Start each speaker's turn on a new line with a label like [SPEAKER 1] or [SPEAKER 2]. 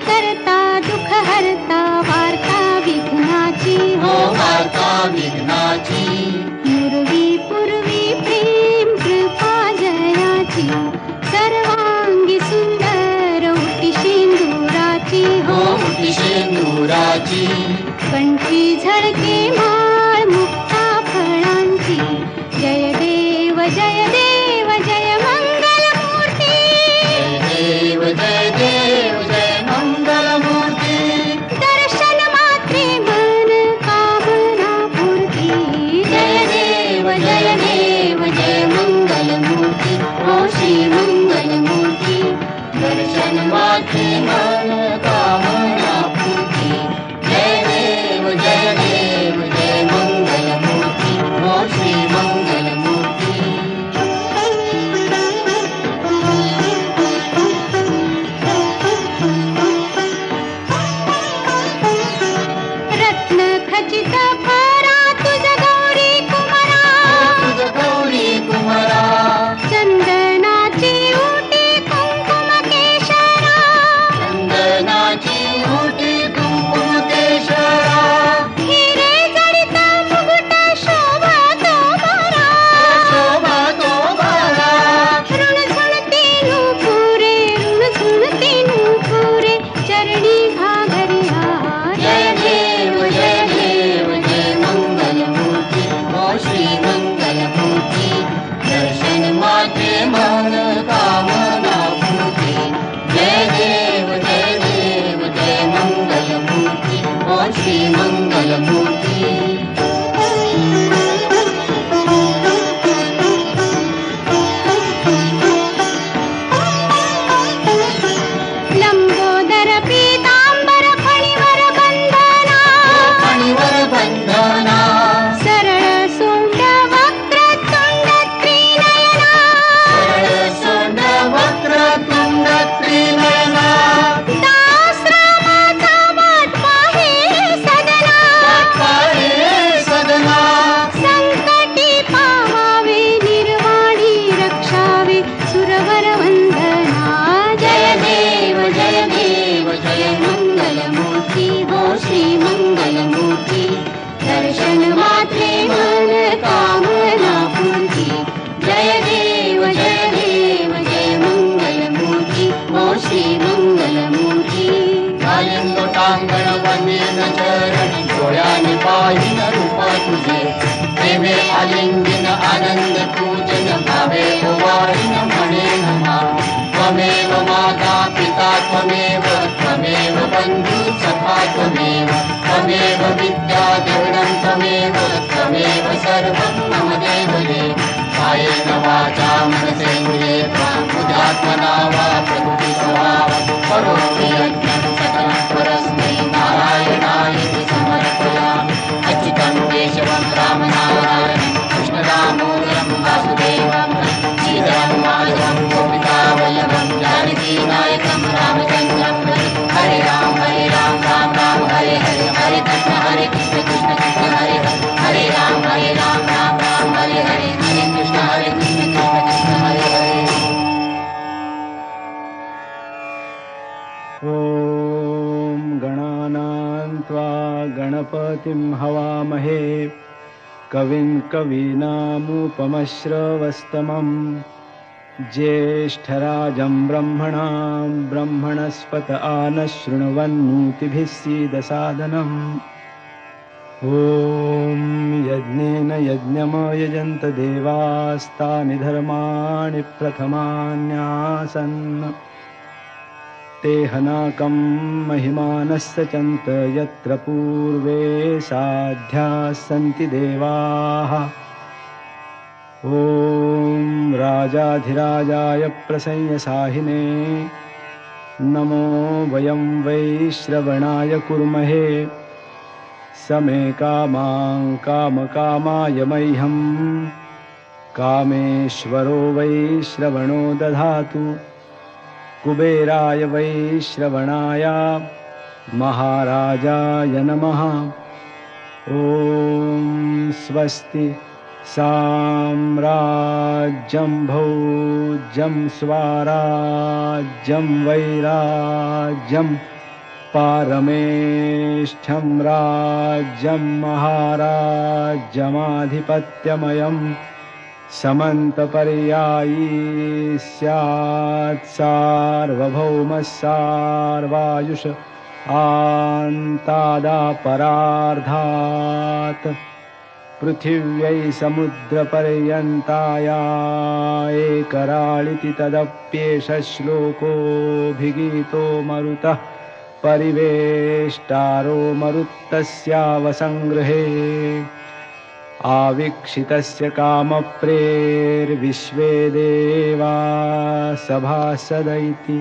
[SPEAKER 1] करता दुःख हरता वार्ता विघ्नाची
[SPEAKER 2] हो वार्ता विघ्नाची
[SPEAKER 1] पूर्वी प्रेम कृपा जयाची सर्वांगी सुंदर उटी शेंदुराची
[SPEAKER 2] हो उटी शेंदुराची
[SPEAKER 1] कंठी झळके माळ मुक्ता फळांची जय देव जय देव जय मंगल मूर्ती
[SPEAKER 2] जय देव जय मंगल मूर्ती
[SPEAKER 1] दर्शन मात्रे मन कामना पूर्ती जय देव जय मंगल मूर्ती ओ श्री मंगल मूर्ती
[SPEAKER 2] दर्शन मात्रे मन कामना पूर्ती जय देव जय मंगल मूर्ती ओ श्री मंगल मूर्ती
[SPEAKER 1] रत्न खचित फरा तुझ गौरी कुमारा
[SPEAKER 2] तुझ गौरी कुमारा
[SPEAKER 1] चंदनाची उटी कुंकुम केशरा
[SPEAKER 2] चंदनाची उटी कुंकुम केशरा
[SPEAKER 1] हिरे जडित मुकुट शोभतो बरा
[SPEAKER 2] शोभा तो बारा
[SPEAKER 1] ऋण झुणती नूपुरे चरणी घाघरिया
[SPEAKER 2] जय देव जय मंगल मूर्ती ओ श्री मंगल मूर्ती दर्शन मात्रे मन कामना पूर्ती जय देव जय मंगल मूर्ती ओ श्री मंगल मूर्ती
[SPEAKER 1] लंबोदर पीतांबर फणीवर बंधना
[SPEAKER 2] फणीवर बंधना
[SPEAKER 1] सरळ सोंड वक्रतुंड त्रिनयना
[SPEAKER 2] सरळ सोंड वक्रतुंड त्रिनयना
[SPEAKER 1] दासरामाचा वाट पाहे सदना
[SPEAKER 2] पाहे सदना
[SPEAKER 1] संकटी पावावे निर्वाणी रक्षावे सुरवर वंदना जय देव जय मंगल मूर्ती हो श्री मंगल मूर्ती दर्शन मात्रे मन कामना पूर्ती जय देव जय मंगल मूर्ती हो श्री मंगल मूर्ती
[SPEAKER 2] लोटांगण वंदेन चरण डोळ्याने पाहिन रूप तुझे प्रेमे आलिंगन आनंद पूजन भावे ओवाळीन म्हणेन मा त्वमेव माता पिता त्वमेव बंधू सखा त्वमेव विद्या देवनं त्वमेव सर्वं मम देवते कायेन वाचा मनसेन्द्रिये बुद्ध्यात्मना वा प्रकृति स्वभावं करोमि यज्ञं सकलं परस्मै नारायणाय समर्पयामि अच्युतं केशवं रामनारायणं कृष्णदामोदरं वासुदेवं श्रीधरं माधवं गोपिकावल्लभं जानकीनायकं रामचन्द्रं हरे राम राम राम हरे हरे हरे कृष्ण कृष्ण कृष्ण हरे हरे हरे राम राम राम हरे हरे हरे कृष्ण कृष्ण हरे हरे
[SPEAKER 3] ॐ गणानां त्वा गणपतिं हवामहे कविं कवीनामुपमश्रवस्तमं ज्येष्ठराजं ब्रह्मणां ब्रह्मणस्पत आनशृण्वन्नोतिभिः सीदसादनम् ॐ यज्ञेन यज्ञमयजन्त देवास्तानि धर्माणि प्रथमान्यासन् ते हनाकं महिमानस्य चन्त यत्र पूर्वे साध्याः सन्ति देवाः ॐ राजाधिराजाय प्रसंयसाहिने नमो वयं वै श्रवणाय कुर्महे समे कामां कामकामाय मह्यं कामेश्वरो वै श्रवणो दधातु कुबेराय वै श्रवणाय महाराजाय नमः ॐ स्वस्ति साम्राज्यं भोज्यं स्वाराज्यं वैराज्यं पारमेष्ठ्यं राज्यं महाराज्यमाधिपत्यमयं समन्तपर्यायी स्यात् सार्वभौमः सार्वायुष आन्तादापरार्धात् पृथिव्यै समुद्रपर्यन्ताया एकराळिति तदप्येष श्लोकोऽभिगीतो मरुतः परिवेष्टारो मरुत्तस्यावसङ्गृहे आवीक्षितस्य कामप्रेर्विश्वे देवा सभासद इति।